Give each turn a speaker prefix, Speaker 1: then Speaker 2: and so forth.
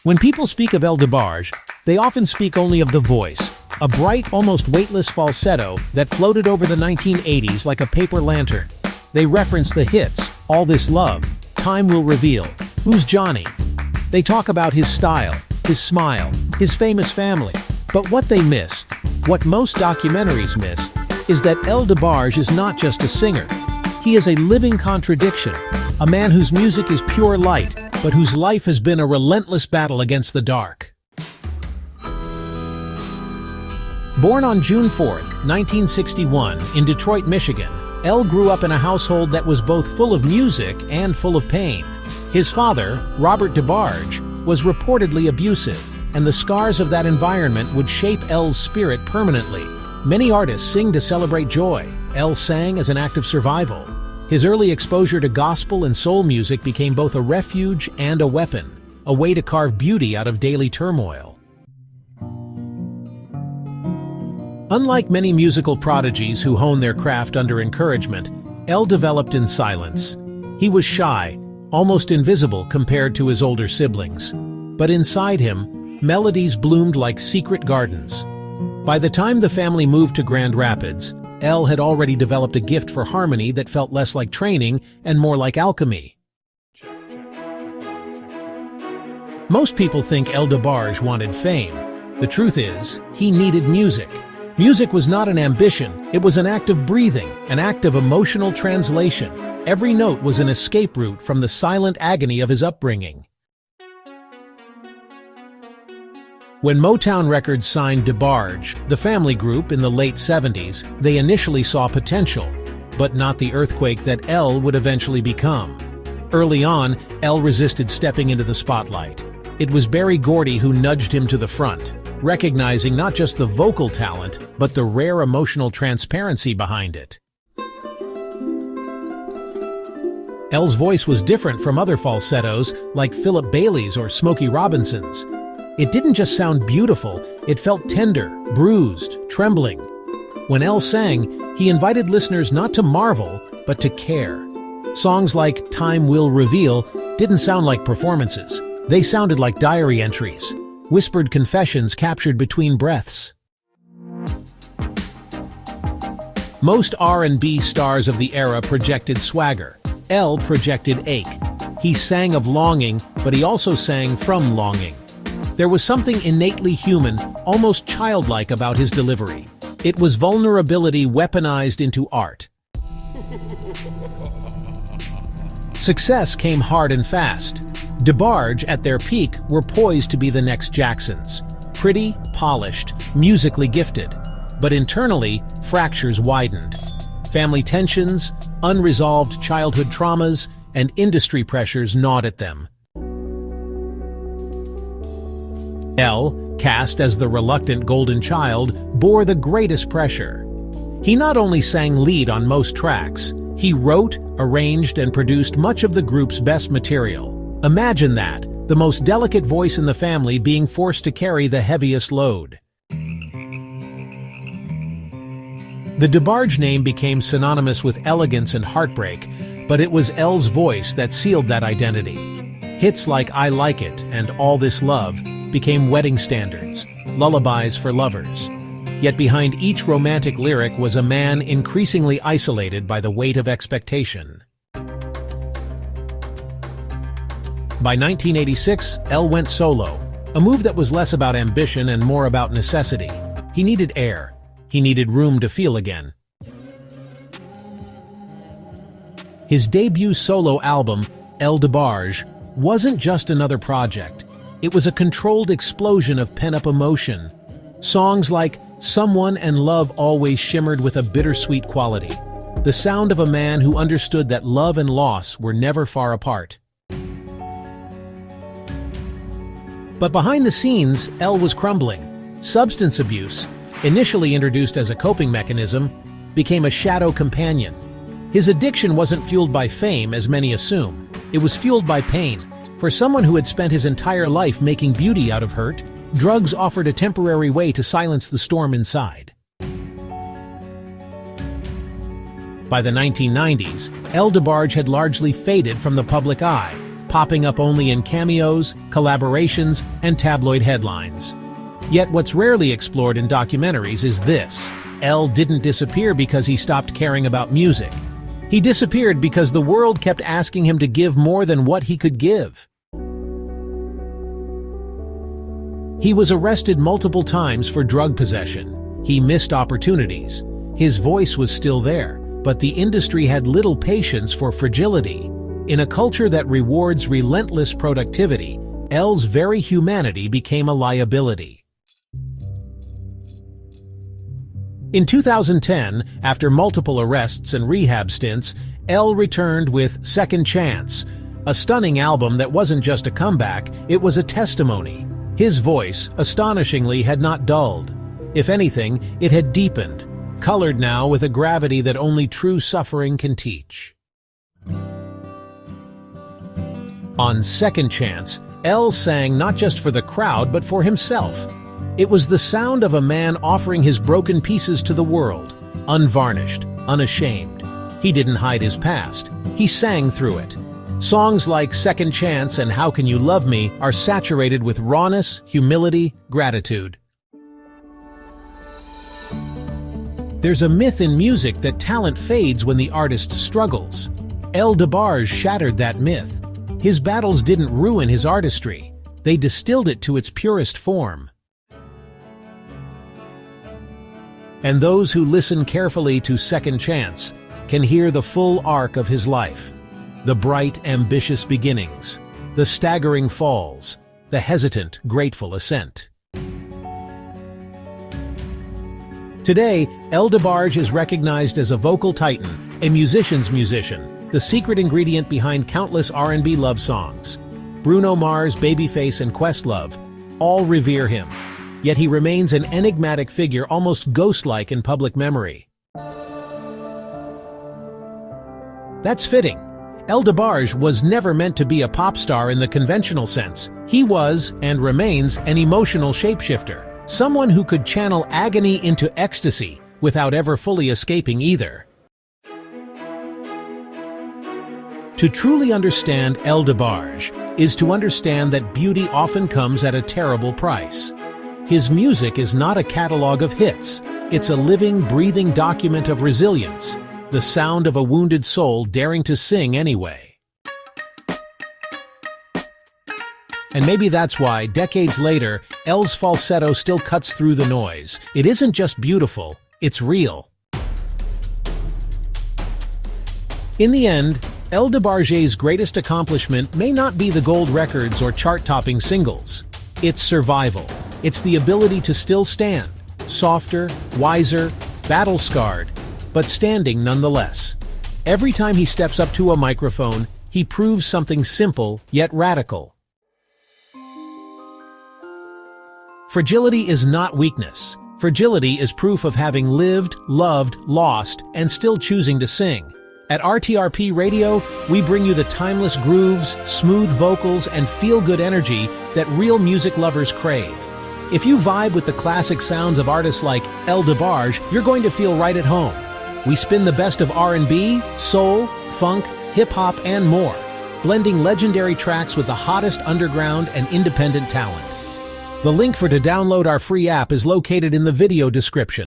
Speaker 1: When people speak of Debarge, they often speak only of the voice, a bright, almost weightless falsetto that floated over the 1980s like a paper lantern. They reference the hits, All This Love, Time Will Reveal, Who's Johnny? They talk about his style, his smile, his famous family. But what they miss, what most documentaries miss, is that Debarge is not just a singer. He is a living contradiction, a man whose music is pure light, but whose life has been a relentless battle against the dark. Born on June 4, 1961, in Detroit, Michigan, grew up in a household that was both full of music and full of pain. His father, Robert Debarge, was reportedly abusive, and the scars of that environment would shape L's spirit permanently. Many artists sing to celebrate joy. L sang as an act of survival. His early exposure to gospel and soul music became both a refuge and a weapon, a way to carve beauty out of daily turmoil. Unlike many musical prodigies who hone their craft under encouragement, L developed in silence. He was shy, almost invisible compared to his older siblings. But inside him, melodies bloomed like secret gardens. By the time the family moved to Grand Rapids, L had already developed a gift for harmony that felt less like training and more like alchemy. Most people think Debarge wanted fame. The truth is, he needed music. Music was not an ambition, it was an act of breathing, an act of emotional translation. Every note was an escape route from the silent agony of his upbringing. When Motown Records signed Debarge, the family group, in the late 70s, they initially saw potential, but not the earthquake that L would eventually become. Early on, L resisted stepping into the spotlight. It was Berry Gordy who nudged him to the front, recognizing not just the vocal talent, but the rare emotional transparency behind it. L's voice was different from other falsettos like Philip Bailey's or Smokey Robinson's. It didn't just sound beautiful, it felt tender, bruised, trembling. When L sang, he invited listeners not to marvel, but to care. Songs like Time Will Reveal didn't sound like performances. They sounded like diary entries, whispered confessions captured between breaths. Most R&B stars of the era projected swagger. L projected ache. He sang of longing, but he also sang from longing. There was something innately human, almost childlike about his delivery. It was vulnerability weaponized into art. Success came hard and fast. Debarge, at their peak, were poised to be the next Jacksons. Pretty, polished, musically gifted. But internally, fractures widened. Family tensions, unresolved childhood traumas, and industry pressures gnawed at them. L, cast as the reluctant golden child, bore the greatest pressure. He not only sang lead on most tracks, he wrote, arranged, and produced much of the group's best material. Imagine that, the most delicate voice in the family being forced to carry the heaviest load. The Debarge name became synonymous with elegance and heartbreak, but it was L's voice that sealed that identity. Hits like I Like It and All This Love became wedding standards, lullabies for lovers. Yet behind each romantic lyric was a man increasingly isolated by the weight of expectation. By 1986, L went solo, a move that was less about ambition and more about necessity. He needed air. He needed room to feel again. His debut solo album, Debarge, wasn't just another project. It was a controlled explosion of pent-up emotion. Songs like Someone and Love always shimmered with a bittersweet quality, the sound of a man who understood that love and loss were never far apart. But behind the scenes, L was crumbling. Substance abuse, initially introduced as a coping mechanism, became a shadow companion. His addiction wasn't fueled by fame, as many assume. It was fueled by pain. For someone who had spent his entire life making beauty out of hurt, drugs offered a temporary way to silence the storm inside. By the 1990s, Debarge had largely faded from the public eye. popping up only in cameos, collaborations, and tabloid headlines. Yet what's rarely explored in documentaries is this: El didn't disappear because he stopped caring about music. He disappeared because the world kept asking him to give more than what he could give. He was arrested multiple times for drug possession. He missed opportunities. His voice was still there, but the industry had little patience for fragility. In a culture that rewards relentless productivity, El's very humanity became a liability. In 2010, after multiple arrests and rehab stints, El returned with Second Chance, a stunning album that wasn't just a comeback, it was a testimony. His voice, astonishingly, had not dulled. If anything, it had deepened, colored now with a gravity that only true suffering can teach. On Second Chance, El sang not just for the crowd but for himself. It was the sound of a man offering his broken pieces to the world, unvarnished, unashamed. He didn't hide his past. He sang through it. Songs like Second Chance and How Can You Love Me are saturated with rawness, humility, gratitude. There's a myth in music that talent fades when the artist struggles. El Debarge shattered that myth. His battles didn't ruin his artistry. They distilled it to its purest form. And those who listen carefully to Second Chance can hear the full arc of his life. The bright, ambitious beginnings, the staggering falls, the hesitant, grateful ascent. Today, El Debarge is recognized as a vocal titan, a musician's musician, the secret ingredient behind countless R&B love songs. Bruno Mars, Babyface, and Questlove all revere him, yet he remains an enigmatic figure, almost ghost-like in public memory. That's fitting. El Debarge was never meant to be a pop star in the conventional sense. He was, and remains, an emotional shapeshifter, someone who could channel agony into ecstasy without ever fully escaping either. To truly understand El Debarge is to understand that beauty often comes at a terrible price. His music is not a catalog of hits. It's a living, breathing document of resilience, the sound of a wounded soul daring to sing anyway. And maybe that's why, decades later, El's falsetto still cuts through the noise. It isn't just beautiful, it's real. In the end, El Debarge's greatest accomplishment may not be the gold records or chart-topping singles. It's survival. It's the ability to still stand, softer, wiser, battle-scarred, but standing nonetheless. Every time he steps up to a microphone, he proves something simple yet radical. Fragility is not weakness. Fragility is proof of having lived, loved, lost, and still choosing to sing. At RTRP Radio, we bring you the timeless grooves, smooth vocals, and feel-good energy that real music lovers crave. If you vibe with the classic sounds of artists like El Debarge, you're going to feel right at home. We spin the best of R&B, soul, funk, hip-hop, and more, blending legendary tracks with the hottest underground and independent talent. The link to download our free app is located in the video description.